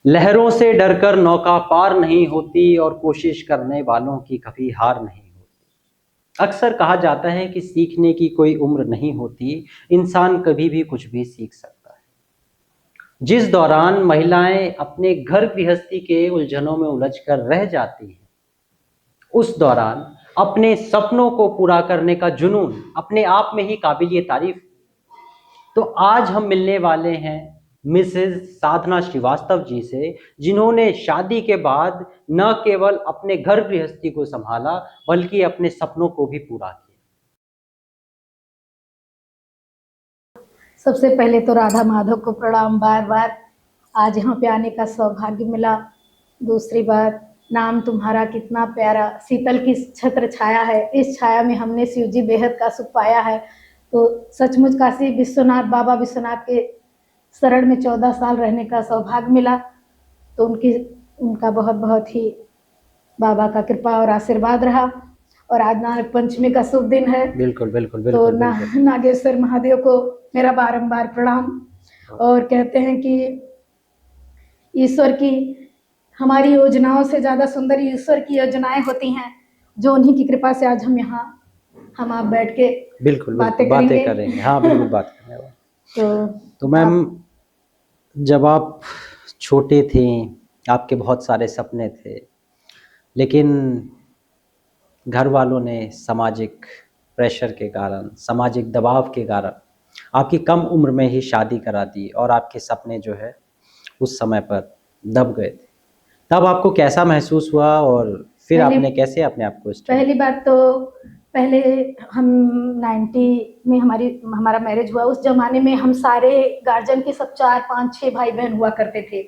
लहरों से डरकर नौका पार नहीं होती और कोशिश करने वालों की कभी हार नहीं होती। अक्सर कहा जाता है कि सीखने की कोई उम्र नहीं होती, इंसान कभी भी कुछ भी सीख सकता है। जिस दौरान महिलाएं अपने घर गृहस्थी के उलझनों में उलझकर रह जाती हैं, उस दौरान अपने सपनों को पूरा करने का जुनून अपने आप में ही काबिलिए तारीफ। तो आज हम मिलने वाले हैं मिसेस साधना श्रीवास्तव जी से, जिन्होंने शादी के बाद न केवल अपने घर गृहस्थी को संभाला बल्कि अपने सपनों को भी पूरा किया। सबसे पहले तो राधा माधव को प्रणाम बार बार, आज यहाँ पे आने का सौभाग्य मिला। दूसरी बात, नाम तुम्हारा कितना प्यारा, शीतल की छत्र छाया है, इस छाया में हमने शिव जी बेहद का सुख पाया है। तो सचमुच काशी विश्वनाथ बाबा विश्वनाथ के शरण में 14 साल रहने का सौभाग्य मिला। तो उनका बहुत बहुत ही बाबा का कृपा और आशीर्वाद रहा। और आज नाग पंचमी का शुभ दिन है। बिल्कुल बिल्कुल तो बिल्कुल नागेश्वर महादेव को मेरा बारंबार प्रणाम। और कहते हैं कि ईश्वर की हमारी योजनाओं से ज़्यादा सुंदर ईश्वर की योजनाएं होती हैं, जो उन्हीं की कृपा से आज हम आप बैठ के बिल्कुल बातें करेंगे। हाँ बिल्कुल बात करेंगे। तो मैम, जब आप छोटे थे आपके बहुत सारे सपने थे, लेकिन घर वालों ने सामाजिक प्रेशर के कारण, सामाजिक दबाव के कारण आपकी कम उम्र में ही शादी करा दी और आपके सपने जो है उस समय पर दब गए थे। तब आपको कैसा महसूस हुआ और फिर आपने कैसे अपने आप को पहली बात तो पहले हम 90 में हमारा मैरिज हुआ। उस जमाने में हम सारे गार्जियन के सब 4 5 6 भाई बहन हुआ करते थे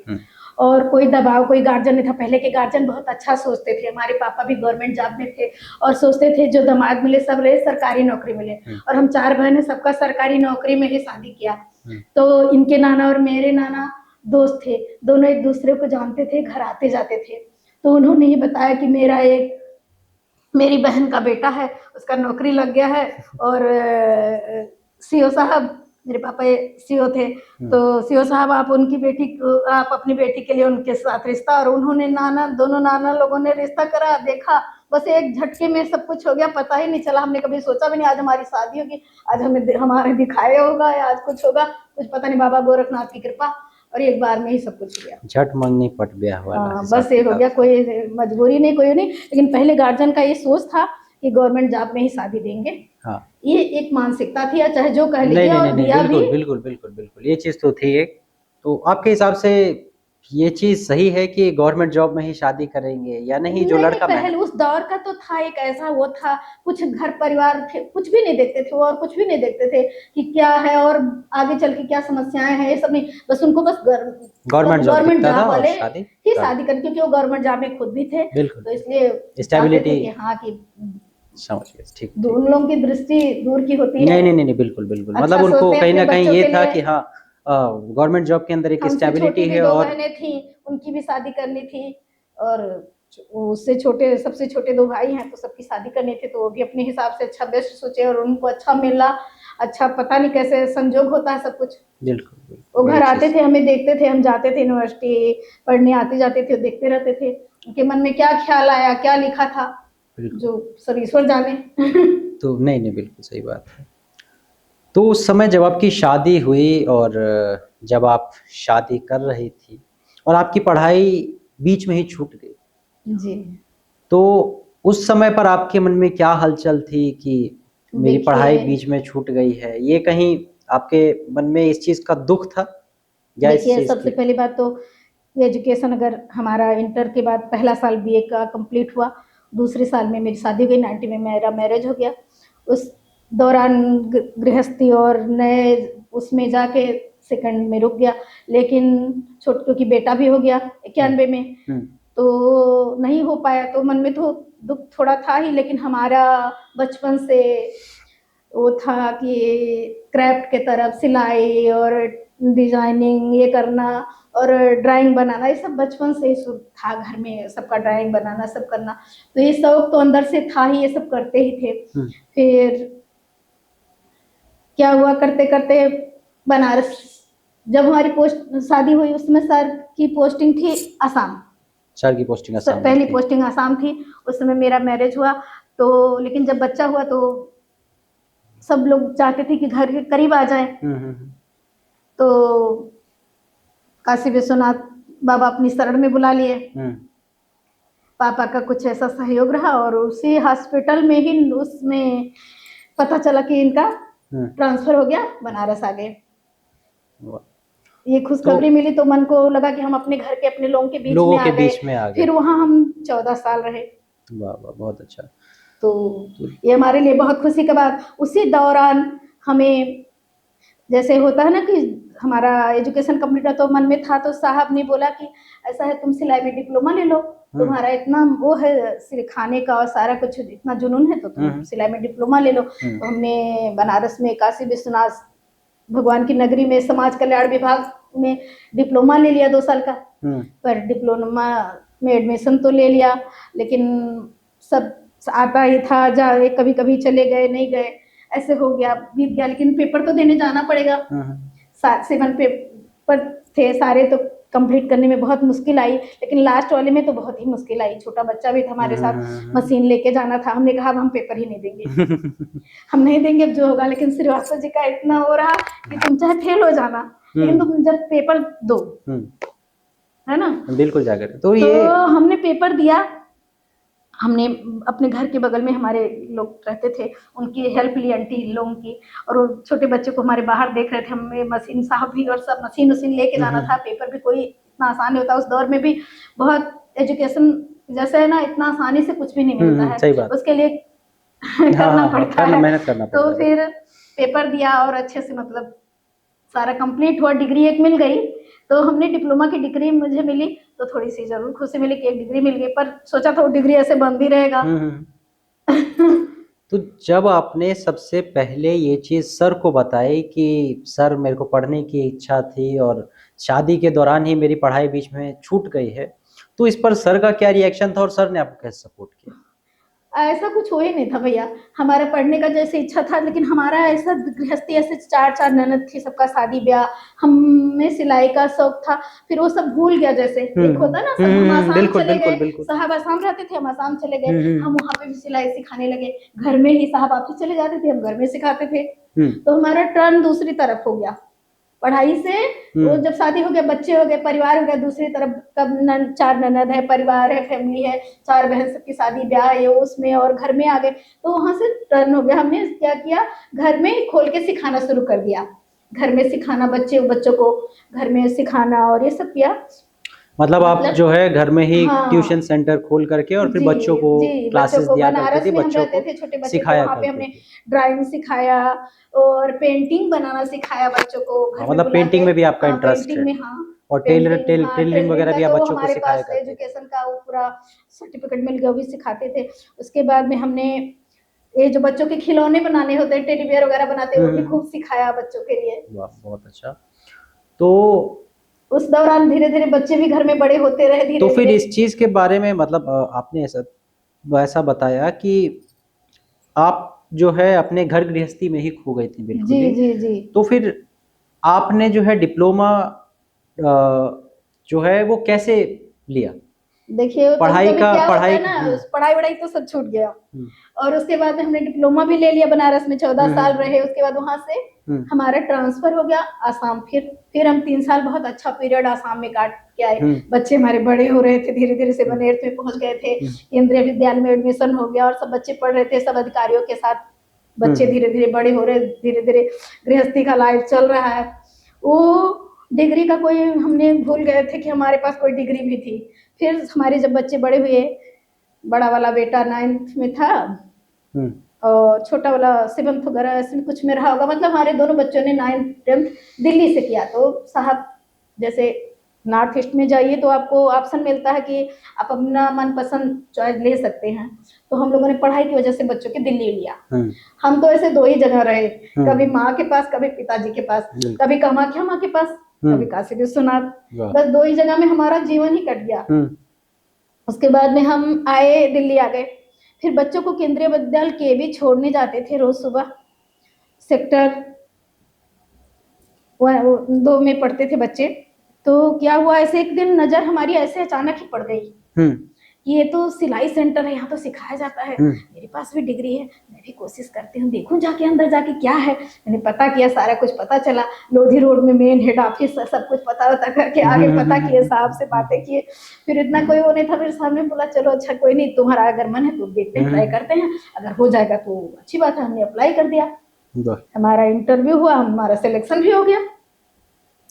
और कोई दबाव, कोई गार्जियन नहीं था। पहले के गार्जियन बहुत अच्छा सोचते थे। हमारे पापा भी गवर्नमेंट जॉब में थे और सोचते थे जो दामाद मिले सब रहे सरकारी नौकरी मिले। और हम 4 बहन हैं, सबका सरकारी नौकरी में ही शादी किया। तो इनके नाना और मेरे नाना दोस्त थे, दोनों एक दूसरे को जानते थे, घर आते जाते थे। तो उन्होंने ही बताया कि मेरी बहन का बेटा है, उसका नौकरी लग गया है और सीओ साहब, मेरे पापा सीओ थे, तो सीओ साहब आप अपनी बेटी के लिए उनके साथ रिश्ता। और उन्होंने दोनों नाना लोगों ने रिश्ता करा, देखा, बस एक झटके में सब कुछ हो गया, पता ही नहीं चला। हमने कभी सोचा भी नहीं आज हमारी शादी होगी, आज हमें हमारे दिखाया होगा या आज कुछ होगा, कुछ पता नहीं। बाबा गोरखनाथ की कृपा और एक बार में ही सब कुछ हो गया। झट मंगनी पट ब्याह हुआ। बस ये हो गया, कोई मजबूरी नहीं, कोई नहीं। लेकिन पहले गार्जियन का ये सोच था कि गवर्नमेंट जॉब में ही शादी देंगे। हाँ, ये एक मानसिकता थी, या चाहे जो कह लीजिए। और दिया भी बिल्कुल ये चीज तो थी एक। तो आपके हिसाब से ये चीज सही है कि गवर्नमेंट जॉब में ही शादी करेंगे या नहीं? जो लड़का पहले उस दौर का तो था, एक ऐसा वो था, कुछ घर परिवार थे, कुछ भी नहीं देखते थे और कुछ भी नहीं देखते थे कि क्या है और आगे चल के क्या समस्याएं हैं, ये सब नहीं। बस उनको बस गवर्नमेंट जॉब वाले ही शादी करनी, क्योंकि वो गवर्नमेंट जॉब में खुद भी थे, तो इसलिए स्टेबिलिटी। हाँ कि समझ गए, ठीक। उन लोगों की दृष्टि दूर की होती है। नहीं बिल्कुल मतलब उनको कहीं ना कहीं ये था कि हाँ गवर्नमेंट जॉब के अंदर एक स्टेबिलिटी है। और बहनें थी, उनकी भी शादी करनी थी और उससे छोटे, सबसे छोटे 2 भाई हैं, तो सबकी शादी करनी थी। तो वो भी अपने हिसाब से अच्छा बेस्ट सोचे और उनको अच्छा मिला। अच्छा, पता नहीं कैसे संजोग होता है सब कुछ। बिल्कुल वो घर आते थे, हमें देखते थे, हम जाते थे यूनिवर्सिटी पढ़ने, आते जाते थे, देखते रहते थे। उनके मन में क्या ख्याल आया, क्या लिखा था, जो सब ईश्वर जाने। तो नहीं बिल्कुल सही बात है। तो उस समय जब आपकी शादी हुई और जब आप शादी कर रही थी और आपकी पढ़ाई बीच में ही छूट गई जी, तो उस समय पर आपके मन में क्या हलचल थी कि मेरी पढ़ाई बीच में छूट गई है? ये कहीं आपके मन में इस चीज का दुख था? देखिए, सबसे पहली बात तो एजुकेशन, अगर हमारा इंटर के बाद पहला साल बीए का कंप्लीट हुआ, दूसरे साल में मेरी शादी हो गई, 90 में मेरा मैरिज हो गया। उस दौरान गृहस्थी और नए उसमें जाके सेकंड में रुक गया। लेकिन क्योंकि बेटा भी हो गया 91 में, तो नहीं हो पाया। तो मन में तो दुख थोड़ा था ही, लेकिन हमारा बचपन से वो था कि क्राफ्ट के तरफ, सिलाई और डिजाइनिंग ये करना और ड्राइंग बनाना, ये सब बचपन से ही शुरू था। घर में सबका ड्राइंग बनाना, सब करना, तो ये शौक तो अंदर से था ही, ये सब करते ही थे। फिर क्या हुआ, करते करते बनारस जब हमारी पोस्ट शादी हुई उसमें सर की पोस्टिंग थी आसाम। सर की पोस्टिंग असम में पहली थी। पोस्टिंग आसाम थी। उस समय मेरा मैरिज हुआ, तो लेकिन जब बच्चा हुआ तो सब लोग चाहते थे कि घर के करीब आ जाए। तो काशी विश्वनाथ बाबा अपनी शरण में बुला लिए। पापा का कुछ ऐसा सहयोग रहा और उसी हॉस्पिटल में ही उसमें पता चला कि इनका ट्रांसफर हो गया, बनारस आ गए। ये खुशखबरी मिली तो मन को लगा कि हम अपने घर के अपने लोगों के बीच में आ गए। फिर वहाँ हम 14 साल रहे। वाह वाह, बहुत अच्छा। तो ये हमारे लिए बहुत खुशी की बात। उसी दौरान हमें जैसे होता है ना कि हमारा एजुकेशन कंप्लीट है तो मन में था, तो साहब ने बोला कि ऐसा है तुम सिलाई में डिप्लोमा ले लो, तुम्हारा इतना वो है सिखाने का और सारा कुछ इतना जुनून है, तो तुम सिलाई में डिप्लोमा ले लो। तो हमने बनारस में काशी विश्वनाथ भगवान की नगरी में समाज कल्याण विभाग में डिप्लोमा ले लिया 2 साल का। पर डिप्लोमा में एडमिशन तो ले लिया, लेकिन सब आता ही था, जाए कभी कभी चले गए, नहीं गए, ऐसे हो गया, बीत गया। लेकिन पेपर तो देने जाना पड़ेगा। 7 पेपर थे सारे, तो कंप्लीट करने में बहुत मुश्किल आई, लेकिन लास्ट वाले में तो बहुत ही मुश्किल आई। छोटा बच्चा भी था हमारे साथ, मशीन लेके जाना था। हमने कहा अब हम पेपर ही नहीं देंगे हम नहीं देंगे, अब जो होगा। लेकिन श्रीवास्तव जी का इतना हो रहा कि तुम चाहे फेल हो जाना, लेकिन तुम जब पेपर दो, है ना, बिल्कुल जाकर। तो हमने पेपर दिया। हमने अपने घर के बगल में हमारे लोग रहते थे, उनकी हेल्प ली, आंटी लोगों की, और वो छोटे बच्चे को हमारे बाहर देख रहे थे। हमें मशीन साहब भी और सब मशीन लेके जाना था। पेपर भी कोई इतना आसान नहीं होता उस दौर में भी। बहुत एजुकेशन जैसे है ना, इतना आसानी से कुछ भी नहीं मिलता है, सही बात। उसके लिए करना पड़ता है, मेहनत करना पड़ता है। तो फिर पेपर दिया और अच्छे से मतलब सारा कंप्लीट हुआ, डिग्री एक मिल गई। तो हमने डिप्लोमा की डिग्री मुझे मिली तो थोड़ी सी जरूर खुशी मिली कि एक डिग्री मिल गई, पर सोचा था वो डिग्री ऐसे बंद ही रहेगा। तो जब आपने सबसे पहले ये चीज सर को बताई कि सर मेरे को पढ़ने की इच्छा थी और शादी के दौरान ही मेरी पढ़ाई बीच में छूट गई है, तो इस पर सर का क्या रिएक्शन था और सर ने आपको कैसे सपोर्ट किया? ऐसा कुछ हो ही नहीं था भैया, हमारा पढ़ने का जैसे इच्छा था, लेकिन हमारा ऐसा गृहस्थी, ऐसे 4 ननद थी, सबका शादी ब्याह, हमें सिलाई का शौक था, फिर वो सब भूल गया। जैसे एक होता ना, सब हम आसाम चले गए, साहब आसाम रहते थे, हम आसाम चले गए, हम वहाँ पे भी सिलाई सिखाने लगे। घर में ही साहब ऑफिस चले जाते थे, हम घर में सिखाते थे। तो हमारा टर्न दूसरी तरफ हो गया पढ़ाई से। वो जब शादी हो गया, बच्चे हो गए, परिवार हो गया, दूसरी तरफ कब 4 ननद है, परिवार है, फैमिली है, 4 बहन, सबकी शादी ब्याह है उसमें, और घर में आ गए, तो वहां से टर्न हो गया। हमने क्या किया, घर में खोल के सिखाना शुरू कर दिया। घर में सिखाना, बच्चों को घर में सिखाना और ये सब किया। मतलब आप जो है घर में ही ट्यूशन सेंटर खोल करके और फिर बच्चों को क्लासेस दिया करते थे, बच्चों को सिखाया करते थे। हमने ड्राइंग सिखाया और पेंटिंग बनाना सिखाया बच्चों को। मतलब पेंटिंग में भी आपका इंटरेस्ट है? में, हाँ। और टेलरिंग वगैरह भी आप बच्चों को सिखाया करते थे? एजुकेशन का वो पूरा सर्टिफिकेट मिल गया, वो भी सिखाते थे। उसके बाद में हमने ये जो बच्चों के खिलौने बनाने होते हैं, टेडी बियर वगैरह बनाते हैं, वो भी खूब सिखाया बच्चों के लिए। वाह, बहुत अच्छा। तो उस दौरान धीरे धीरे बच्चे भी घर में बड़े होते रहे, धीरे। तो फिर इस चीज के बारे में मतलब आपने ऐसा बताया कि आप जो है अपने घर गृहस्थी में ही खो गई थी बिल्कुल। जी। तो फिर आपने जो है डिप्लोमा जो है वो कैसे लिया? देखिए पढ़ाई वढ़ाई तो सब छूट गया, और उसके बाद हमने डिप्लोमा भी ले लिया, बनारस में 14 साल रहे। उसके बाद वहां से हमारा ट्रांसफर हो गया आसाम। फिर हम 3 साल बहुत अच्छा पीरियड आसाम में काट के आए। बच्चे हमारे बड़े हो रहे थे, धीरे धीरे 7 8 में पहुंच गए थे, केंद्रीय विद्यालय में एडमिशन हो गया और सब बच्चे पढ़ रहे थे, सब अधिकारियों के साथ बच्चे धीरे धीरे बड़े हो रहे, धीरे धीरे गृहस्थी का लाइफ चल रहा है। वो डिग्री का कोई, हमने भूल गए थे कि हमारे पास कोई डिग्री भी थी। फिर हमारे जब बच्चे बड़े हुए, बड़ा वाला बेटा 9th में था और छोटा वाला 7th वगैरह ऐसे कुछ में रहा होगा। मतलब हमारे दोनों बच्चों ने 9th 10th दिल्ली से किया। तो साहब जैसे नॉर्थ ईस्ट में जाइए तो आपको ऑप्शन मिलता है कि आप अपना मनपसंद चॉइस ले सकते हैं। तो हम लोगों ने पढ़ाई की वजह से बच्चों के दिल्ली लिया। हम तो ऐसे 2 ही जगह रहे, कभी माँ के पास, कभी पिताजी के पास, कभी कामाख्या माँ के पास, कभी काशी विश्वनाथ। बस 2 ही जगह में हमारा जीवन ही कट गया। उसके बाद में हम आए, दिल्ली आ गए। फिर बच्चों को केंद्रीय विद्यालय के भी छोड़ने जाते थे रोज सुबह, सेक्टर दो में पढ़ते थे बच्चे। तो क्या हुआ, ऐसे एक दिन नजर हमारी ऐसे अचानक ही पड़ गई कि ये तो सिलाई सेंटर है, यहाँ तो सिखाया जाता है, मेरे पास भी डिग्री है, मैं भी कोशिश करती हूँ, देखूं जाके अंदर जाके क्या है। मैंने पता किया, सारा कुछ पता चला, लोधी रोड में मेन हेड ऑफिस, सब कुछ पता करके आगे पता किए, साहब से बातें किए। फिर इतना कोई वो नहीं था, फिर साहब ने बोला चलो अच्छा कोई नहीं, तुम्हारा अगर मन है तो देखते हैं, ट्राई करते हैं, अगर हो जाएगा तो अच्छी बात है। हमने अप्लाई कर दिया, हमारा इंटरव्यू हुआ, हमारा सिलेक्शन भी हो गया।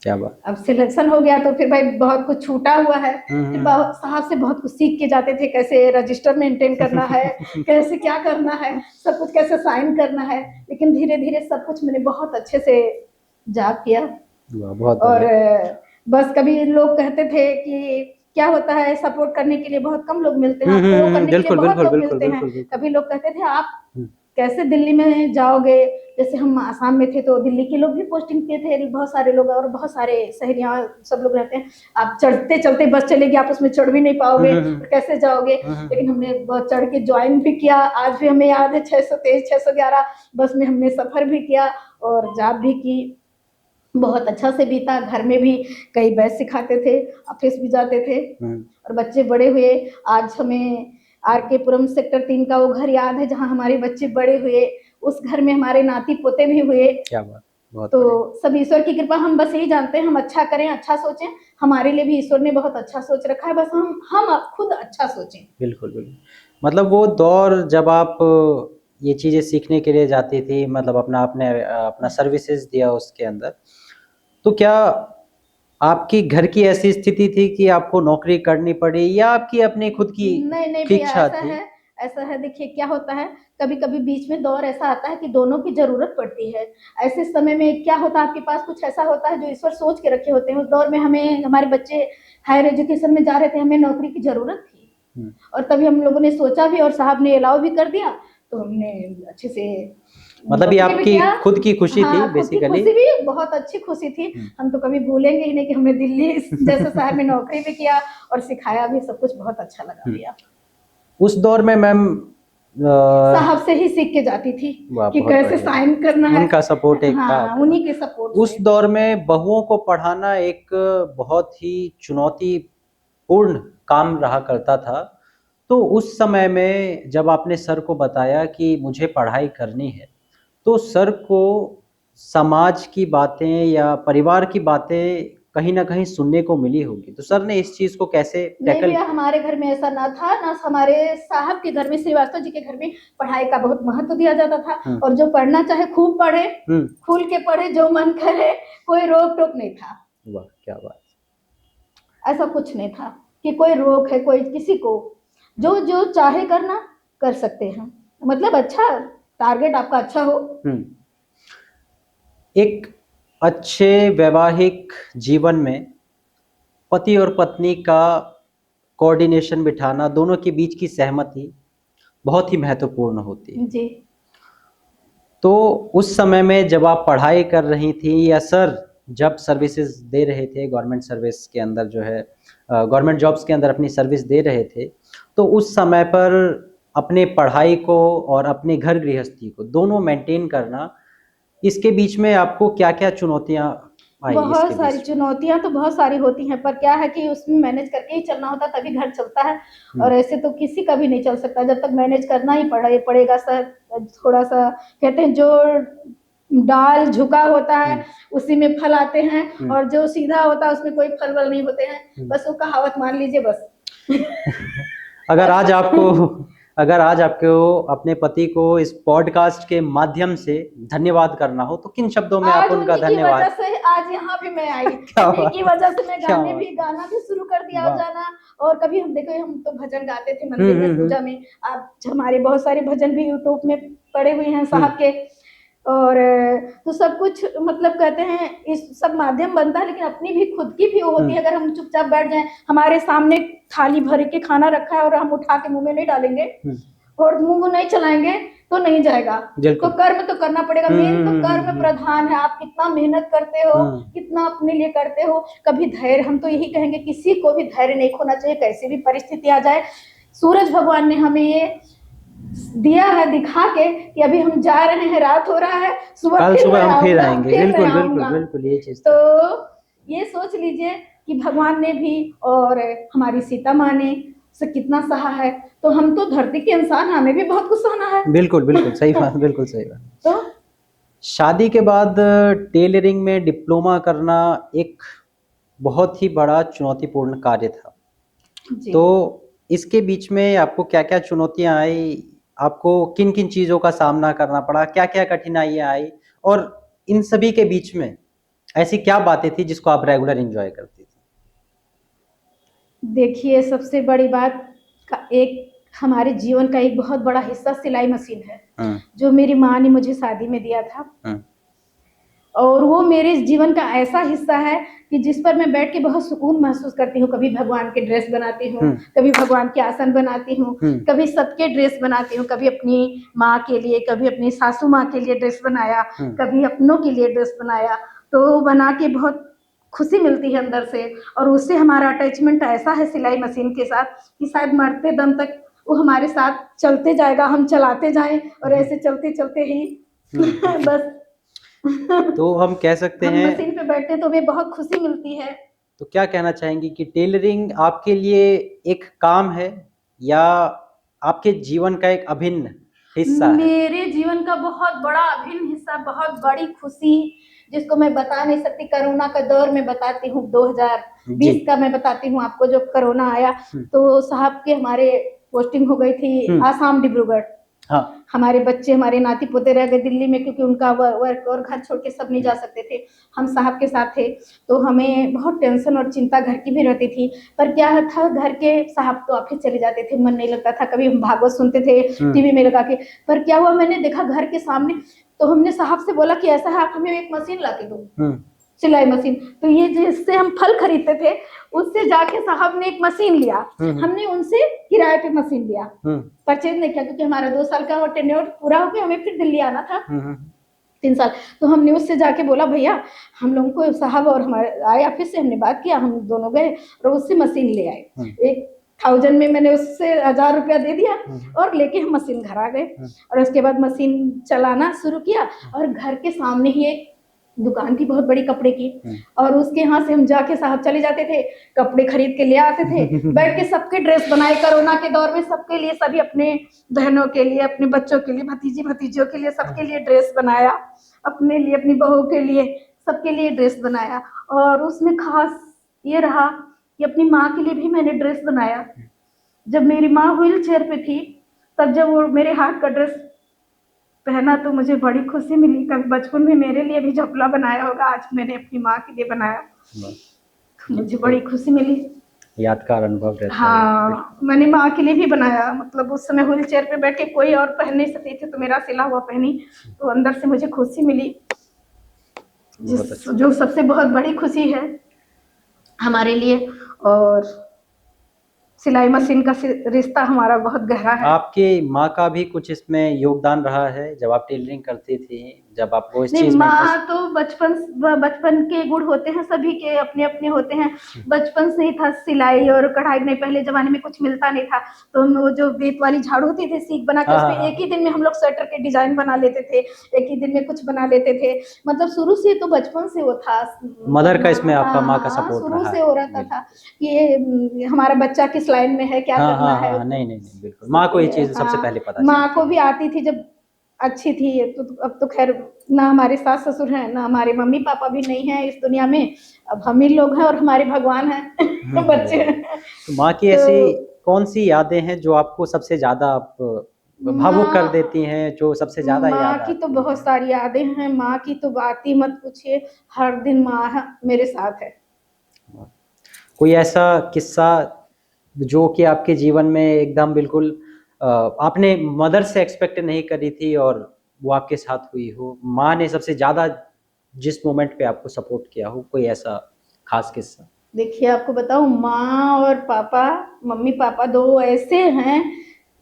क्या बात। अब सिलेक्शन हो गया तो फिर भाई बहुत कुछ छूटा हुआ है, फिर साहब से बहुत कुछ सीख के जाते थे, कैसे रजिस्टर मेंटेन करना है, कैसे क्या करना है, सब कुछ कैसे साइन करना है। लेकिन धीरे धीरे सब कुछ मैंने बहुत अच्छे से जाप किया। बहुत और बस कभी लोग कहते थे कि क्या होता है, सपोर्ट करने के लिए बहुत कम लोग मिलते हैं, आपको करने के लिए बहुत लोग मिलते हैं। कभी लोग कहते थे आप कैसे दिल्ली में जाओगे, जैसे हम आसाम में थे तो दिल्ली के लोग भी पोस्टिंग किए थे, बहुत सारे लोग, और बहुत सारे सहेलियां सब लोग रहते हैं, आप चढ़ते चलते बस चलेगी, आप उसमें चढ़ भी नहीं पाओगे, कैसे जाओगे। लेकिन हमने बस चढ़ के ज्वाइन भी किया, आज भी हमें याद है 623 611 बस में हमने सफर भी किया और जॉब भी की, बहुत अच्छा से बीता। घर में भी कई बैच सिखाते थे, ऑफिस भी जाते थे, और बच्चे बड़े हुए। आज हमें RK-पुरम सेक्टर 3 का वो घर याद है जहाँ हमारे बच्चे बड़े हुए, उस घर में हमारे नाती पोते भी हुए। क्या बात, बहुत तो सब ईश्वर की कृपा। हम बस यही जानते हैं, हम अच्छा करें, अच्छा सोचें, हमारे लिए भी ईश्वर ने बहुत अच्छा सोच रखा है, बस हम खुद अच्छा सोचें। बिल्कुल बिल्कुल। मतलब वो दौर जब आप ये चीज़ें सीखने के लिए जाती थी, मतलब अपना सर्विसेज दिया उसके अंदर, तो क्या आपकी घर की ऐसी स्थिति थी कि आपको नौकरी करनी पड़ी या आपकी अपनी खुद की नहीं इच्छा थी? ऐसा है, देखिए क्या होता है, कभी कभी बीच में दौर ऐसा आता है कि दोनों की जरूरत पड़ती है। ऐसे समय में क्या होता है, आपके पास कुछ ऐसा होता है जो ईश्वर सोच के रखे होते हैं। उस दौर में हमें, हमारे बच्चे हायर एजुकेशन में जा रहे थे, हमें नौकरी की जरूरत थी, और तभी हम लोगों ने सोचा भी और साहब ने अलाउ भी कर दिया, तो हमने अच्छे से, मतलब ये आपकी खुद की खुशी थी बेसिकली। खुशी भी, बहुत अच्छी खुशी थी। हम तो कभी भूलेंगे ही नहीं कि हमने दिल्ली जैसे शहर में नौकरी भी किया और सिखाया भी, सब कुछ बहुत अच्छा लगा भैया। उस दौर में मैम साहब से ही सीख के जाती थी कि कैसे साइन करना है, उनका सपोर्ट एक था, उन्हीं के सपोर्ट। उस दौर में बहुओं को पढ़ाना एक बहुत ही चुनौतीपूर्ण काम रहा करता था। तो उस समय में जब आपने सर को बताया कि मुझे पढ़ाई करनी है, तो सर को समाज की बातें या परिवार की बातें कहीं ना कहीं सुनने को मिली होगी, तो सर ने इस चीज को कैसे टैकल किया? हमारे घर में ऐसा ना था, ना हमारे साहब के घर में, श्रीवास्तव जी के घर में पढ़ाई का बहुत महत्व दिया जाता था, और जो पढ़ना चाहे खूब पढ़े, खुल के पढ़े, जो मन करे, कोई रोक टोक नहीं था। वाह क्या बात। ऐसा कुछ नहीं था कि कोई रोक है, कोई किसी को, जो जो चाहे करना कर सकते हैं, मतलब अच्छा टारगेट आपका अच्छा हो। एक अच्छे वैवाहिक जीवन में पति और पत्नी का कोऑर्डिनेशन बिठाना, दोनों के बीच की सहमति बहुत ही महत्वपूर्ण होती है जी। तो उस समय में जब आप पढ़ाई कर रही थी या सर जब सर्विसेज दे रहे थे, गवर्नमेंट सर्विस के अंदर जो है, गवर्नमेंट जॉब्स के अंदर अपनी सर्विस दे रहे थे, तो उस समय पर अपने पढ़ाई को और अपने घर गृहस्थी को दोनों मेंटेन करना, इसके बीच में आपको क्या क्या चुनौतियां आई? बहुत सारी चुनौतियां तो बहुत सारी होती हैं, पर क्या है कि उसमें मैनेज करके ही चलना होता, तभी घर चलता है, और ऐसे तो किसी का भी नहीं चल सकता जब तक मैनेज करना ही पड़ेगा। सर थोड़ा सा कहते हैं, जो डाल झुका होता है उसी में फल आते हैं, और जो सीधा होता है उसमें कोई फल वल नहीं होते हैं, बस वो कहावत मान लीजिए बस। अगर आज आपको अपने पति को इस पॉडकास्ट के माध्यम से धन्यवाद करना हो, तो किन शब्दों में आप उनका धन्यवाद? वजह से आज यहाँ भी मैं आई, की वजह से मैं गाना भी शुरू कर दिया जाना। और कभी हम देखो, हम तो भजन गाते थे मंदिर में, पूजा में, आज हमारे बहुत सारे भजन भी यूट्यूब में पड़े हुए हैं साहब के, और तो सब कुछ मतलब कहते हैं इस सब माध्यम बनता है, लेकिन अपनी भी खुद की भी होती है। अगर हम चुपचाप बैठ जाएं, हमारे सामने थाली भर के खाना रखा है और हम उठा के मुंह में नहीं डालेंगे और मुंह नहीं चलाएंगे तो नहीं जाएगा। तो कर्म तो करना पड़ेगा, मेन तो कर्म प्रधान है। आप कितना मेहनत करते हो, कितना अपने लिए करते हो, कभी धैर्य, हम तो यही कहेंगे किसी को भी धैर्य नहीं खोना चाहिए, कैसी भी परिस्थिति आ जाए। सूरज भगवान ने हमें ये दिया है दिखा के कि अभी हम जा रहे हैं, रात हो रहा है, कल फिर सुबह मैं हम फिर आऊंगा, आएंगे। फिर मैं बिल्कुल बिल्कुल आऊंगा। बिल्कुल, ये चीज तो ये सोच लीजिए कि भगवान ने भी और हमारी सीता माँ ने से कितना सहा है। तो हम तो धरती के इंसान, हमें भी बहुत कुछ सहना है। बिल्कुल बिल्कुल सही बात, बिल्कुल सही बात। तो शादी के बाद टेलरिंग में डिप्लोमा करना एक बहुत ही बड़ा चुनौतीपूर्ण कार्य था। जी तो इसके बीच में आपको क्या क्या चुनौतियां आई, आपको किन किन चीज़ों का सामना करना पड़ा, क्या क्या कठिनाइयां आई, और इन सभी के बीच में ऐसी क्या बातें थी जिसको आप रेगुलर एंजॉय करती थी? देखिए, सबसे बड़ी बात का एक हमारे जीवन का एक बहुत बड़ा हिस्सा सिलाई मशीन है, जो मेरी माँ ने मुझे शादी में दिया था। और वो मेरे जीवन का ऐसा हिस्सा है कि जिस पर मैं बैठ के बहुत सुकून महसूस करती हूँ। कभी भगवान के ड्रेस बनाती हूँ, कभी भगवान के आसन बनाती हूँ, कभी सबके ड्रेस बनाती हूँ, कभी अपनी माँ के लिए, कभी अपनी सासू माँ के लिए ड्रेस बनाया, कभी अपनों के लिए ड्रेस बनाया। तो बना के बहुत खुशी मिलती है अंदर से। और उससे हमारा अटैचमेंट ऐसा है सिलाई मशीन के साथ कि शायद मरते दम तक वो हमारे साथ चलते जाएगा, हम चलाते जाएं और ऐसे चलते चलते ही बस तो हम कह सकते हम हैं, मशीन पे बैठते तो हमें बहुत खुशी मिलती है। तो क्या कहना चाहेंगी कि टेलरिंग आपके लिए एक काम है या आपके जीवन का एक अभिन्न हिस्सा है? मेरे जीवन का बहुत बड़ा अभिन्न हिस्सा, बहुत बड़ी खुशी, जिसको मैं बता नहीं सकती। कोरोना का दौर में बताती हूँ, 2020 का मैं बताती हूँ आपको। जब कोरोना आया तो साहब के हमारे पोस्टिंग हो गई थी आसाम, डिब्रूगढ़। हाँ। हमारे बच्चे, हमारे नाती पोते रह गए दिल्ली में, क्योंकि उनका वर्क और घर छोड़ के सब नहीं जा सकते थे। हम साहब के साथ थे, तो हमें बहुत टेंशन और चिंता घर की भी रहती थी। पर क्या था, घर के साहब तो ऑफिस चले जाते थे, मन नहीं लगता था। कभी हम भागवत सुनते थे टीवी में लगा के। पर क्या हुआ, मैंने देखा घर के सामने, तो हमने साहब से बोला कि ऐसा है, आप हमें एक मशीन ला के दो, सिलाई मशीन। तो ये जिससे हम फल खरीदते थे, उससे जाके साहब ने एक मशीन लिया। हमने उनसे किराए पे मशीन लिया, परचेज नहीं किया, क्योंकि हमारा 2 साल का वो टेन्योर पूरा हो गया, हमें फिर दिल्ली आना था 3 साल। तो हमने उससे जाके बोला, भैया हम लोगों को, साहब और हमारे आए ऑफिस से, हमने बात किया, हम दोनों गए और उससे मशीन ले आए। 1000 में मैंने उससे 1000 रुपया दे दिया और लेके हम मशीन घर आ गए। और उसके बाद मशीन चलाना शुरू किया। और घर के सामने ही एक दुकान थी बहुत बड़ी कपड़े की, और उसके यहाँ से हम जाके साहब चले जाते थे, कपड़े खरीद के ले आते थे, बैठ के सबके ड्रेस बनाए। कोरोना के दौर में सबके लिए, सभी अपने बहनों के लिए, अपने बच्चों के लिए, भतीजी भतीजियों के लिए, सबके लिए ड्रेस बनाया। अपने लिए, अपनी बहू के लिए, सबके लिए ड्रेस बनाया। और उसमें खास ये रहा कि अपनी माँ के लिए भी मैंने ड्रेस बनाया। जब मेरी माँ व्हील चेयर पे थी, तब जब वो मेरे हाथ का ड्रेस पहना तो मुझे बड़ी खुशी मिली। कभी बचपन में मेरे लिए भी झोला बनाया होगा, आज मैंने अपनी माँ के लिए बनाया, तो मुझे बड़ी खुशी मिली। यादगार अनुभव रहता है। हाँ, मैंने माँ के लिए भी बनाया। मतलब उस समय व्हील चेयर पे बैठ के कोई और पहन नहीं सकती थी, तो मेरा सिला हुआ पहनी, तो अंदर से मुझे खुशी मिली, जो सबसे बहुत बड़ी खुशी है हमारे लिए। और सिलाई मशीन का रिश्ता हमारा बहुत गहरा है। आपकी माँ का भी कुछ इसमें योगदान रहा है जब आप टेलरिंग करती थी, जब आपको इस नहीं, चीज में माँ तो बचपन के गुण होते हैं, सभी के अपने अपने होते हैं। बचपन से ही था सिलाई और कढ़ाई में। पहले जमाने में कुछ मिलता नहीं था, तो हम वो जो बेत वाली झाड़ू होती थी, सीख बना के उसमें एक ही दिन में हम लोग स्वेटर के डिजाइन बना लेते थे, एक ही दिन में कुछ बना लेते थे। मतलब शुरू से, तो बचपन से वो था। मदर का इसमें आपका माँ का सपोर्ट शुरू से हो रहता था कि ये हमारा बच्चा किस लाइन में है, क्या करना है। नहीं नहीं नहीं, बिल्कुल माँ को ये चीज सबसे पहले पता माँ को भी आती थी, जब अच्छी थी। तो अब तो खैर ना हमारे सास ससुर हैं, ना हमारे मम्मी पापा भी नहीं हैं इस दुनिया में। अब हम ही लोग हैं और हमारे भगवान हैं बच्चे। तो माँ की ऐसी कौन सी यादें हैं जो आपको सबसे ज्यादा भावुक कर देती हैं, जो सबसे ज्यादा याद माँ की तो बहुत सारी यादें हैं। माँ की तो बात ही मत पूछिए, हर दिन माँ मेरे साथ है। कोई ऐसा किस्सा जो कि आपके जीवन में एकदम बिल्कुल आपने मदर से एक्सपेक्ट नहीं करी थी और वो आपके साथ हुई हो, माँ ने सबसे ज्यादा जिस मोमेंट पे आपको सपोर्ट किया हो, कोई ऐसा खास किस्सा? देखिए, आपको बताऊं, माँ और पापा, मम्मी पापा दो ऐसे हैं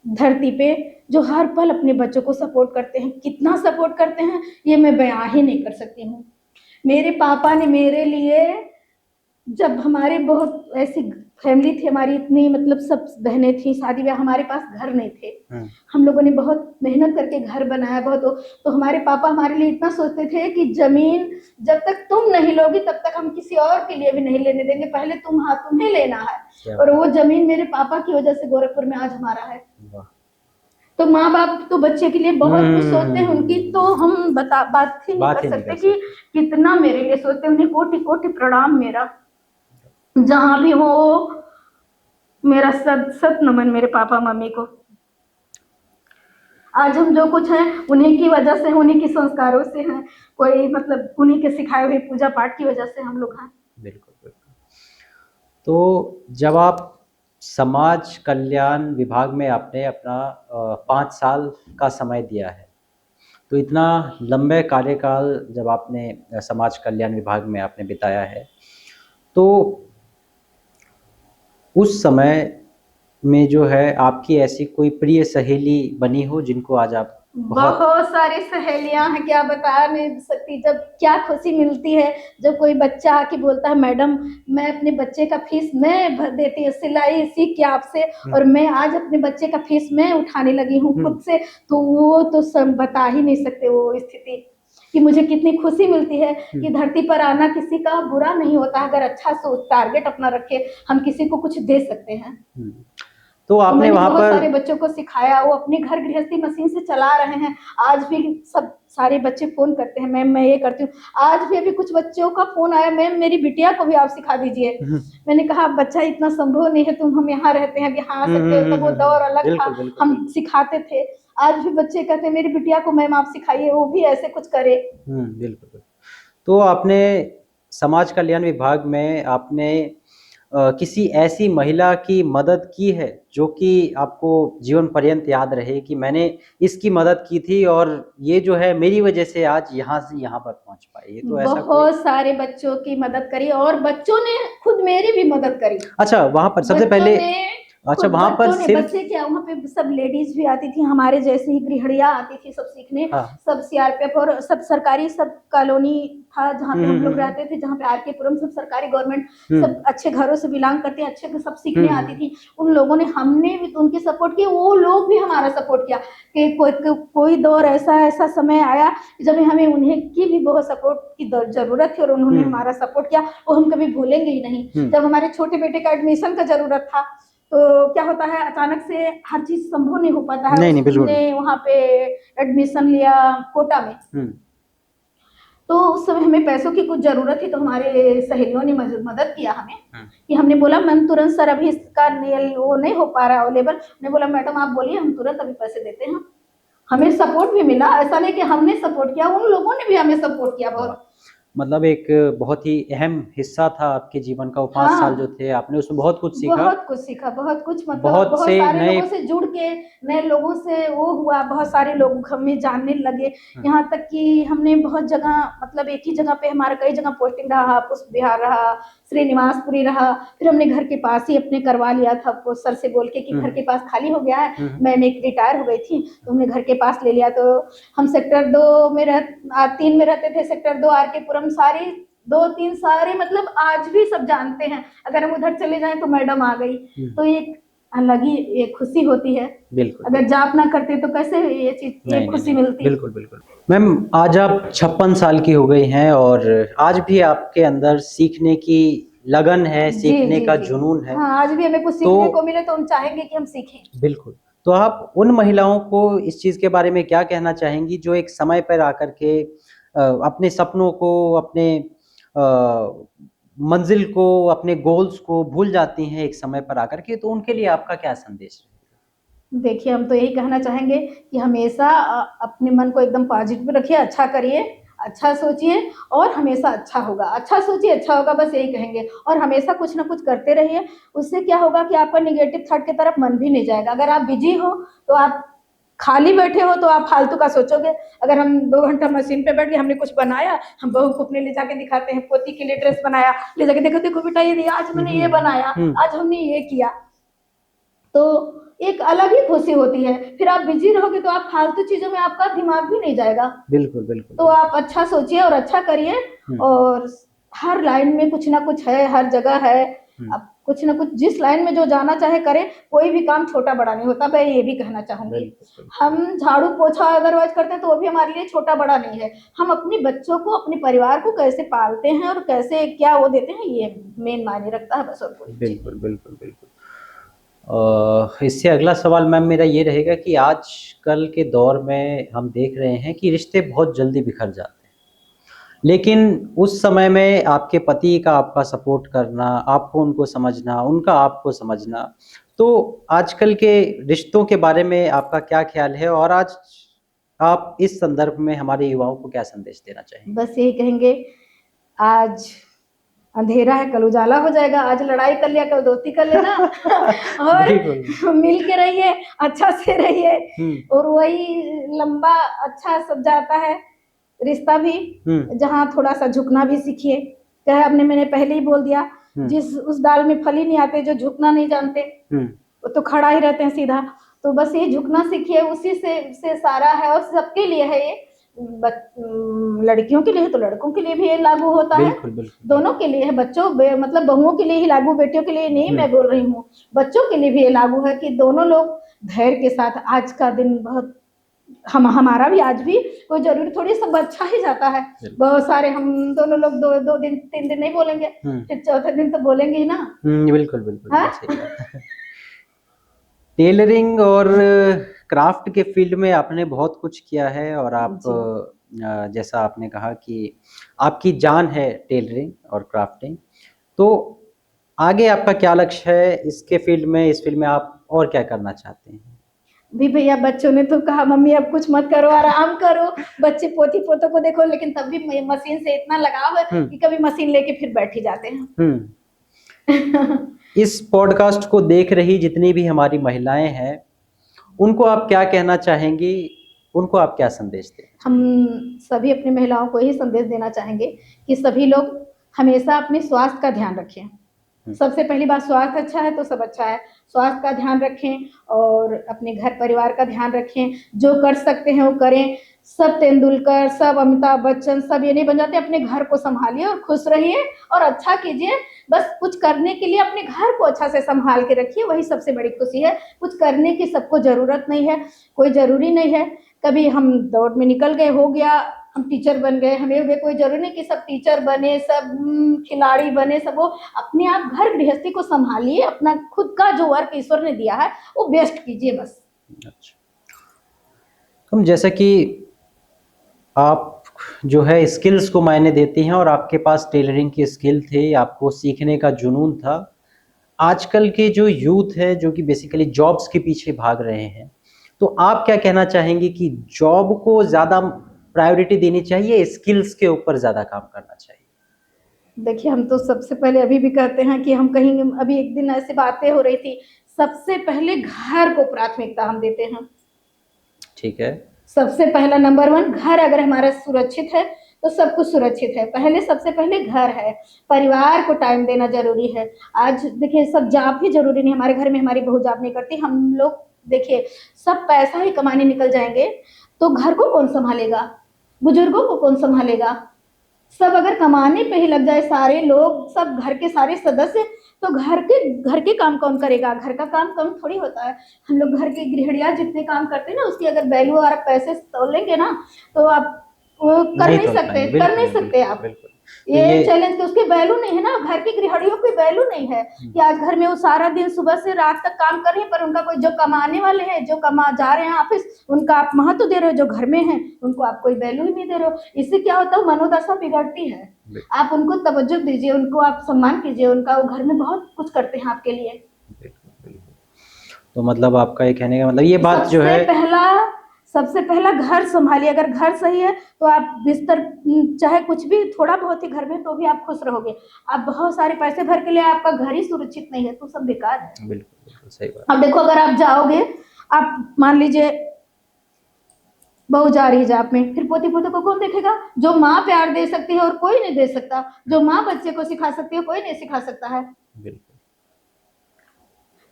धरती पे जो हर पल अपने बच्चों को सपोर्ट करते हैं। कितना सपोर्ट करते हैं ये मैं बयां ही नहीं कर सकती हूँ। मेरे पापा ने मेरे लिए जब हमारे बहुत ऐसी फैमिली थी हमारी, इतनी मतलब सब बहनें थी, शादी ब्याह, हमारे पास घर नहीं थे। हम लोगों ने बहुत मेहनत करके घर बनाया बहुत। तो हमारे पापा हमारे लिए इतना सोचते थे कि जमीन जब तक तुम नहीं लोगी तब तक हम किसी और के लिए भी नहीं लेने देंगे, पहले तुम्हें लेना है। और वो जमीन मेरे पापा की वजह से गोरखपुर में आज हमारा है। तो माँ बाप तो बच्चे के लिए बहुत कुछ सोचते हैं, उनकी तो हम बात ही नहीं कर सकते कि कितना मेरे लिए सोचते हैं। उन्हें कोटि कोटि प्रणाम मेरा, जहां भी हो। मेरा सत सत नमन मेरे पापा मम्मी को। आज हम जो कुछ हैं उन्हीं की वजह से, उन्हीं के संस्कारों से हैं। कोई मतलब उन्हीं के सिखाए हुए पूजा पाठ की वजह से हम लोग हैं। बिल्कुल बिल्कुल। तो जब आप समाज कल्याण विभाग में आपने अपना 5 साल का समय दिया है, तो इतना लंबे कार्यकाल जब आपने समाज कल्याण विभाग में आपने बिताया है, तो उस समय में जो है आपकी ऐसी कोई प्रिय सहेली बनी हो जिनको आज आप बहुत सारी सहेलियां हैं, क्या बता नहीं सकती। जब क्या खुशी मिलती है जब कोई बच्चा आके बोलता है मैडम मैं अपने बच्चे का फीस मैं भर देती हूँ, सिलाई सीख के आपसे, और मैं आज अपने बच्चे का फीस मैं उठाने लगी हूँ खुद से। तो वो तो सब बता ही नहीं सकते वो स्थिति कि मुझे कितनी खुशी मिलती है कि धरती पर आना किसी का बुरा नहीं होता। अगर अच्छा सोच टारगेट अपना रखे हम किसी को कुछ दे सकते हैं। तो आपने वहां बहुत पर सारे बच्चों को सिखाया, वो अपने घर गृहस्थी मशीन से चला रहे हैं। आज भी सब सारे बच्चे फोन करते हैं मैम मैं ये करती हूँ। आज भी अभी कुछ बच्चों का फोन आया, मैम मेरी बिटिया को भी आप सिखा दीजिए। मैंने कहा बच्चा इतना संभव नहीं है, तुम हम यहाँ रहते हैं, अभी हाँ सकते हो, तब वो दौर अलग था, हम सिखाते थे। आज भी बच्चे कहते हैं मेरी बिटिया को मैम आप सिखाइए, वो भी ऐसे कुछ करे। बिल्कुल। तो आपने समाज कल्याण विभाग में आपने किसी ऐसी महिला की मदद की है जो कि आपको जीवन पर्यंत याद रहे कि मैंने इसकी मदद की थी और ये जो है मेरी वजह से आज यहाँ से यहाँ पर पहुंच पाई है? तो ऐसा बहुत सारे बच्चों की मदद करी और बच्चों ने खुद मेरी भी मदद करी। अच्छा, वहां पर सबसे पहले वहां पर सिर्फ बच्चे क्या, वहाँ पे सब लेडीज भी आती थी हमारे जैसे ही, गृहिणियां आती थी सब सीखने। सब सीआरपीएफ और सब सरकारी, सब कॉलोनी था जहाँ पे हम लोग रहते थे, जहाँ पे आरके पुरम, सब सरकारी गवर्नमेंट, सब अच्छे घरों से बिलोंग करते हैं, अच्छे सब सीखने आती थी। उन लोगों ने, हमने भी तो उनकी सपोर्ट किया, वो लोग भी हमारा सपोर्ट किया कि कोई दौर ऐसा समय आया जब हमें उन्हें की भी बहुत सपोर्ट की जरूरत थी और उन्होंने हमारा सपोर्ट किया, वो हम कभी भूलेंगे ही नहीं। जब हमारे छोटे बेटे का एडमिशन का जरूरत था तो क्या होता है अचानक से हर चीज संभव नहीं हो पाता है। हमने वहाँ पे एडमिशन लिया कोटा में, तो उस समय हमें पैसों की कुछ जरूरत थी, तो हमारे सहेलियों ने मदद किया हमें कि हमने बोला मैम तुरंत सर अभी इसका वो नहीं हो पा रहा अवेलेबल। हमने बोला मैडम आप बोलिए हम तुरंत अभी पैसे देते हैं। हमें सपोर्ट भी मिला, ऐसा नहीं कि हमने सपोर्ट किया, उन लोगों ने भी हमें सपोर्ट किया बहुत। मतलब एक बहुत ही अहम हिस्सा था आपके जीवन का वो 5 साल जो थे, आपने उसमें बहुत कुछ सीखा। बहुत कुछ सीखा, बहुत कुछ, मतलब बहुत सारे लोगों से जुड़ के, नए लोगों से वो हुआ, बहुत सारे लोग हमें जानने लगे। यहाँ तक कि हमने बहुत जगह, मतलब एक ही जगह पे हमारा कई जगह पोस्टिंग रहा, पुष्प विहार रहा, श्रीनिवासपुरी रहा, फिर हमने घर के पास ही अपने करवा लिया था, सर से बोल के कि घर के पास खाली हो गया है, मैं रिटायर हो गई थी तो हमने घर के पास ले लिया। तो हम सेक्टर 2 में 3 में रहते थे, सेक्टर 2 आरके पुरम, सारी 2-3 सारे, मतलब आज भी सब जानते हैं। अगर हम उधर चले जाएं तो मैडम आ गई, तो एक अलग ही एक खुशी होती है। बिल्कुल, अगर जॉब ना करते तो कैसे ये चीज, ये खुशी मिलती। बिल्कुल बिल्कुल। मैम आज आप 56 साल की हो गई हैं और आज भी आपके अंदर सीखने की लगन है, सीखने का जुनून है। हाँ, आज भी हमें कुछ सीखने को मिले तो हम चाहेंगे कि हम सीखें। बिल्कुल। तो आप उन महिलाओं को इस चीज के बारे में क्या कहना चाहेंगी जो एक समय पर आकर के अपने सपनों को, अपने मंजिल को, अपने गोल्स को भूल जाती हैं एक समय पर आकर के, तो उनके लिए आपका क्या संदेश है? देखिए हम तो यही कहना चाहेंगे कि हमेशा अपने मन को एकदम पॉजिटिव रखिए, अच्छा करिए, अच्छा सोचिए और हमेशा अच्छा होगा। अच्छा सोचिए अच्छा होगा, बस यही कहेंगे। और हमेशा कुछ ना कुछ करते रहिए, उससे क्या होगा कि आपका निगेटिव थॉट की तरफ मन भी नहीं जाएगा। अगर आप बिजी हो तो आप खाली बैठे हो तो आप फालतू का सोचोगे। अगर हम 2 घंटा मशीन पे बैठ के हमने कुछ बनाया, हम बहू को अपने ले जाके दिखाते हैं, पोती के लिए ड्रेस बनाया, ले जाके देखो देखो बेटा ये आज मैंने ये बनाया, आज हमने ये किया, तो एक अलग ही खुशी होती है। फिर आप बिजी रहोगे तो आप फालतू चीजों में आपका दिमाग भी नहीं जाएगा। बिल्कुल बिल्कुल। तो आप अच्छा सोचिए और अच्छा करिए और हर लाइन में कुछ ना कुछ है, हर जगह है। अब कुछ ना कुछ जिस लाइन में जो जाना चाहे करे, कोई भी काम छोटा बड़ा नहीं होता, मैं ये भी कहना चाहूंगी। हम झाड़ू पोछा अदरवाइज करते हैं तो वो भी हमारे लिए छोटा बड़ा नहीं है। हम अपने बच्चों को, अपने परिवार को कैसे पालते हैं और कैसे क्या वो देते हैं, ये मेन मायने रखता है, बस और कोई चीज़ बिल्कुल बिल्कुल बिल्कुल। इससे अगला सवाल मैम मेरा ये रहेगा कि आजकल के दौर में हम देख रहे हैं कि रिश्ते बहुत जल्दी बिखर जाते हैं, लेकिन उस समय में आपके पति का आपका सपोर्ट करना, आपको उनको समझना, उनका आपको समझना, तो आजकल के रिश्तों के बारे में आपका क्या ख्याल है और आज आप इस संदर्भ में हमारे युवाओं को क्या संदेश देना चाहेंगे? बस यही कहेंगे, आज अंधेरा है कल उजाला हो जाएगा, आज लड़ाई कर लिया कल दोस्ती कर लेना और बिल्कुल। मिल के रहिए, अच्छा से रहिए हुँ, और वही लंबा अच्छा सब जाता है रिश्ता भी। हुँ, जहाँ थोड़ा सा झुकना भी सीखिए, चाहे आपने, मैंने पहले ही बोल दिया, जिस उस दाल में फल ही नहीं आते जो झुकना नहीं जानते, हुँ, वो तो खड़ा ही रहते हैं सीधा। तो बस ये झुकना सीखिए, उसी से सारा है और सबके लिए है ये। लड़कियों के लिए है तो लड़कों के लिए भी ये लागू होता है, बिल्कुल, बिल्कुल। दोनों के लिए है। बच्चों मतलब बहुओं के लिए ही लागू, बेटियों के लिए नहीं मैं बोल रही हूँ, बच्चों के लिए भी ये लागू है कि दोनों लोग धैर्य के साथ। आज का दिन बहुत हमारा भी आज भी कोई जरूरी थोड़ी सब अच्छा ही जाता है। बहुत सारे हम दोनों लोग दो दिन 3 दिन नहीं बोलेंगे, फिर चौथे दिन तो बोलेंगे ही ना। बिल्कुल, बिल्कुल, हाँ? सही बात है। टेलरिंग और क्राफ्ट के फील्ड में आपने बहुत कुछ किया है और आप जैसा आपने कहा कि आपकी जान है टेलरिंग और क्राफ्टिंग, तो आगे आपका क्या लक्ष्य है इसके फील्ड में, इस फील्ड में आप और क्या करना चाहते हैं? भी भैया बच्चों ने तो कहा मम्मी अब कुछ मत करो, आराम करो, बच्चे पोती पोतों को देखो, लेकिन तब भी मशीन से इतना लगाव है कि कभी मशीन लेके फिर बैठ ही जाते हैं। इस पॉडकास्ट को देख रही जितनी भी हमारी महिलाएं हैं, उनको आप क्या कहना चाहेंगी? उनको आप क्या संदेश दें? हम सभी अपनी महिलाओं को यही संदेश देना चाहेंगे कि सभी लोग हमेशा अपने स्वास्थ्य का ध्यान रखें। सबसे पहली बात, स्वास्थ्य अच्छा है तो सब अच्छा है। स्वास्थ्य का ध्यान रखें और अपने घर परिवार का ध्यान रखें, जो कर सकते हैं वो करें। सब तेंदुलकर, सब अमिताभ बच्चन, सब ये नहीं बन जाते। अपने घर को संभालिए और खुश रहिए और अच्छा कीजिए। बस कुछ करने के लिए अपने घर को अच्छा से संभाल के रखिए, वही सबसे बड़ी खुशी है। कुछ करने की सबको जरूरत नहीं है, कोई जरूरी नहीं है कभी हम दौड़ में निकल गए, हो गया, हम टीचर बन गए, हमें हो गए, कोई जरूरी नहीं कि सब टीचर बने, सब खिलाड़ी बने, सब वो अपने आप घर गृहस्थी को संभालिए। अपना खुद का जो वर्क ईश्वर ने दिया है वो बेस्ट कीजिए बस। अच्छा, तो जैसा कि आप जो है स्किल्स को मायने देती हैं और आपके पास टेलरिंग की स्किल थी, आपको सीखने का जुनून था। आजकल के जो यूथ है जो कि बेसिकली जॉब्स के पीछे भाग रहे हैं, तो आप क्या कहना चाहेंगे कि जॉब को ज़्यादा प्रायोरिटी देनी चाहिए, स्किल्स के ऊपर ज़्यादा काम करना चाहिए? देखिए, हम तो सबसे पहले अभी भी कहते हैं कि हम कहीं, अभी एक दिन ऐसी बातें हो रही थी, सबसे पहले घर को प्राथमिकता हम देते हैं। ठीक है। सबसे पहला नंबर 1 घर अगर हमारा सुरक्षित है तो सब कुछ सुरक्षित है। पहले सबसे पहले घर है, परिवार को टाइम देना जरूरी है। आज देखिए सब जॉब भी जरूरी नहीं, हमारे घर में हमारी बहू जॉब नहीं करती, हम लोग देखिए सब पैसा ही कमाने निकल जाएंगे तो घर को कौन संभालेगा, बुजुर्गों को कौन संभालेगा। सब अगर कमाने पे ही लग जाए सारे लोग, सब घर के सारे सदस्य, तो घर के काम कौन करेगा। घर का काम कम थोड़ी होता है। हम लोग घर की गृहिणियां जितने काम करते हैं ना, उसकी अगर वैल्यू और आप पैसे तोलेंगे ना तो आप वो कर नहीं सकते, कर नहीं सकते आप। ये चैलेंज के उसकी वैल्यू नहीं है ना, घर की गृहिणियों की वैल्यू नहीं है कि आज घर में वो सारा दिन सुबह से रात तक काम कर रही है, पर उनका कोई जो कमाने वाले हैं, जो कमा जा रहे हैं ऑफिस, उनका आप महत्व दे रहे हो, जो घर में है उनको आप कोई वैल्यू ही नहीं दे रहे हो। इससे क्या होता है, मनोदशा बिगड़ती है। आप उनको तवज्जो दीजिए, उनको आप सम्मान कीजिए, उनका वो घर में बहुत कुछ करते हैं आपके लिए। तो मतलब आपका ये कहने का मतलब ये बात जो है, सबसे पहला घर संभालिए। अगर घर सही है तो आप बिस्तर चाहे कुछ भी थोड़ा बहुत ही घर में तो भी आप खुश रहोगे। आप बहुत सारे पैसे भर के लिए आपका घर ही सुरक्षित नहीं है तो सब बेकार है। बिल्कुल सही बात। अब देखो, अगर आप जाओगे, आप मान लीजिए बहू जा रही है जॉब में, फिर पोती पोते को कौन देखेगा। जो माँ प्यार दे सकती है और कोई नहीं दे सकता, जो माँ बच्चे को सिखा सकती है कोई नहीं सिखा सकता है।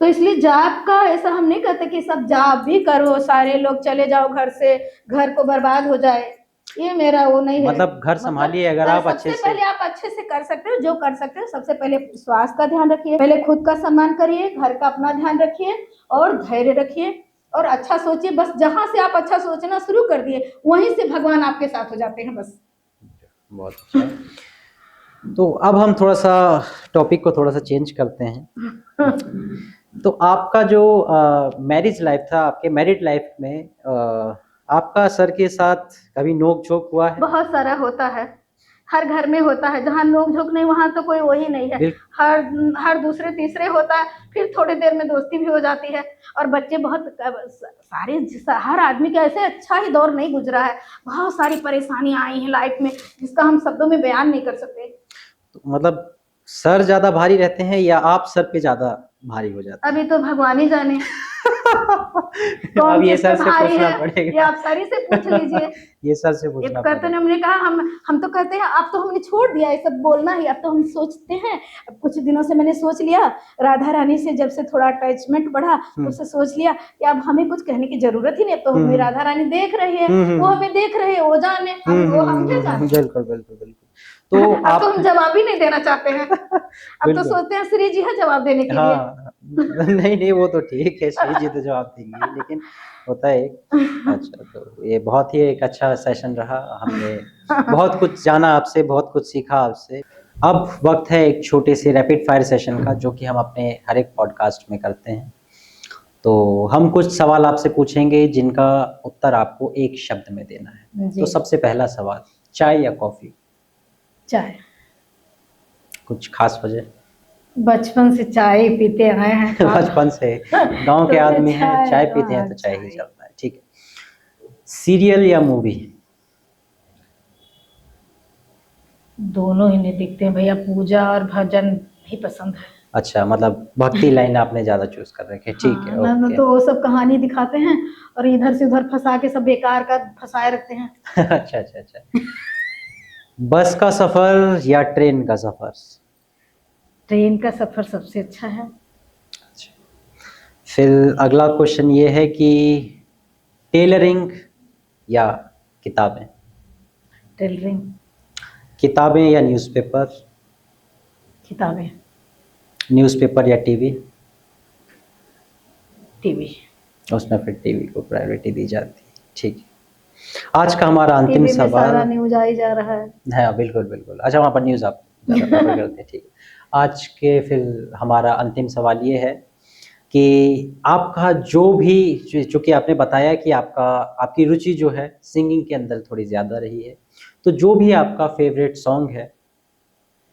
तो इसलिए जॉब का ऐसा हम नहीं कहते कि सब जॉब भी करो, सारे लोग चले जाओ घर से, घर को बर्बाद हो जाए। ये मेरा वो नहीं है। मतलब घर संभालिए अगर आप अच्छे सबसे से। पहले आप अच्छे से कर सकते हो, जो कर सकते हो सबसे पहले स्वास्थ्य का ध्यान रखिए, पहले खुद का सम्मान करिए, घर का अपना ध्यान रखिए और धैर्य रखिए और अच्छा सोचिए। बस जहां से आप अच्छा सोचना शुरू कर दिए वहीं से भगवान आपके साथ हो जाते हैं बस। बहुत अच्छा। तो अब हम थोड़ा सा टॉपिक को थोड़ा सा चेंज करते हैं। तो आपका जो मैरिज लाइफ था, आपके मैरिड लाइफ में आपका सर के साथ कभी नोक झोंक हुआ है? बहुत सारा होता है, हर घर में होता है। जहाँ नोक झोंक नहीं वहां तो कोई वही नहीं है। हर हर दूसरे तीसरे होता है, फिर थोड़ी देर में दोस्ती भी हो जाती है। और बच्चे बहुत सारे, हर आदमी का ऐसे अच्छा ही दौर नहीं गुजरा है, बहुत सारी परेशानियां आई हैं लाइफ में जिसका हम शब्दों में बयान नहीं कर सकते। तो मतलब सर ज्यादा भारी रहते हैं या आप सर पे ज्यादा भारी हो जाते हैं? अभी तो भगवान ही जाने अब ये सर से पूछना ये पड़ेगा। आप सर ही से पूछ लीजिए। ये सर से ये पूछना कहते पड़ेगा। हैं, हमने कहा हम तो कहते हैं अब तो हमने छोड़ दिया ये सब बोलना ही, अब तो हम सोचते हैं। अब कुछ दिनों से मैंने सोच लिया, राधा रानी से जब से थोड़ा अटैचमेंट बढ़ा तो उससे सोच लिया कि अब हमें कुछ कहने की जरूरत ही नहीं। अब तो हमें राधा रानी देख रही है, वो हमें देख रहे हैं, वो जाने वो हम क्या जाने। बिल्कुल बिल्कुल बिल्कुल। तो अब तो हम जवाब ही नहीं देना चाहते हैं। अब तो सोचते हैं श्री जी है जवाब देने के लिए। हाँ, नहीं वो तो ठीक है, श्री जी तो जवाब देंगे, लेकिन होता है। अच्छा, तो ये बहुत ही एक अच्छा सेशन रहा, हमने बहुत कुछ जाना आपसे, बहुत कुछ सीखा आपसे। अब वक्त है एक छोटे से रैपिड फायर सेशन का, जो कि हम अपने हर एक पॉडकास्ट में करते हैं। तो हम कुछ सवाल आपसे पूछेंगे जिनका उत्तर आपको एक शब्द में देना है। तो सबसे पहला सवाल, चाय या कॉफी? चाय। कुछ खास वजह? बचपन से चाय पीते आए हैं। बचपन से गांव के आदमी हैं, चाय पीते हैं तो चाय ही चलता है। ठीक है। सीरियल या मूवी? दोनों ही नहीं दिखते हैं भैया, पूजा और भजन ही पसंद है। अच्छा, मतलब भक्ति लाइन आपने ज्यादा चूज कर रखे। ठीक है, ओके। तो वो सब कहानी दिखाते हैं और इधर से उधर फंसा के सब बेकार का फंसाए रखते हैं। अच्छा अच्छा अच्छा। बस का सफर या ट्रेन का सफर? ट्रेन का सफर सबसे अच्छा है। अच्छा, फिर अगला क्वेश्चन ये है कि टेलरिंग या किताबें? टेलरिंग। किताबें या न्यूज़पेपर? किताबें। न्यूज़पेपर या टीवी? टीवी। उसमें फिर टीवी को प्रायोरिटी दी जाती है। ठीक है। आज का हमारा अंतिम टीवी में सवाल। सारा न्यूज आ ही जा रहा है। हाँ बिल्कुल बिल्कुल। अच्छा, वहाँ पर न्यूज़ आप ज़्यादा प्रेफर करते हैं। ठीक है। आज के फिर हमारा अंतिम सवाल ये है कि आपका जो भी, चूँकि आपने बताया कि आपकी रुचि जो है सिंगिंग के अंदर थोड़ी ज़्यादा रही है, तो जो भी आपका फेवरेट सॉन्ग है,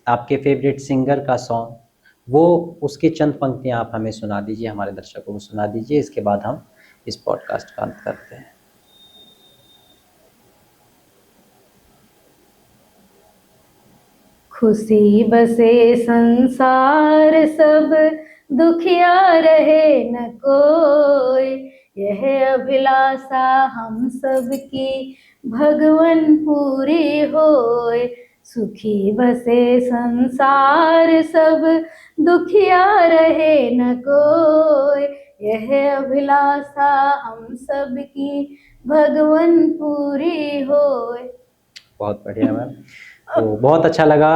आपके फेवरेट सिंगर का सॉन्ग, वो उसकी चंद पंक्तियाँ आप हमें सुना दीजिए, हमारे दर्शकों को सुना दीजिए। इसके बाद हम इस पॉडकास्ट का अंत करते हैं। खुशी बसे संसार सब, दुखिया रहे न कोई, यह अभिलाषा हम सब की भगवन पूरी होए। सुखी बसे संसार सब, दुखिया रहे न कोई, यह अभिलाषा हम सब की भगवन पूरी होए। बहुत बढ़िया मैम। तो बहुत अच्छा लगा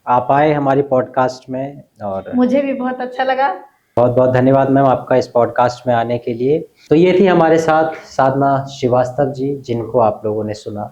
आप आए हमारी पॉडकास्ट में, और मुझे भी बहुत अच्छा लगा। बहुत बहुत धन्यवाद मैम आपका इस पॉडकास्ट में आने के लिए। तो ये थी हमारे साथ साधना श्रीवास्तव जी, जिनको आप लोगों ने सुना।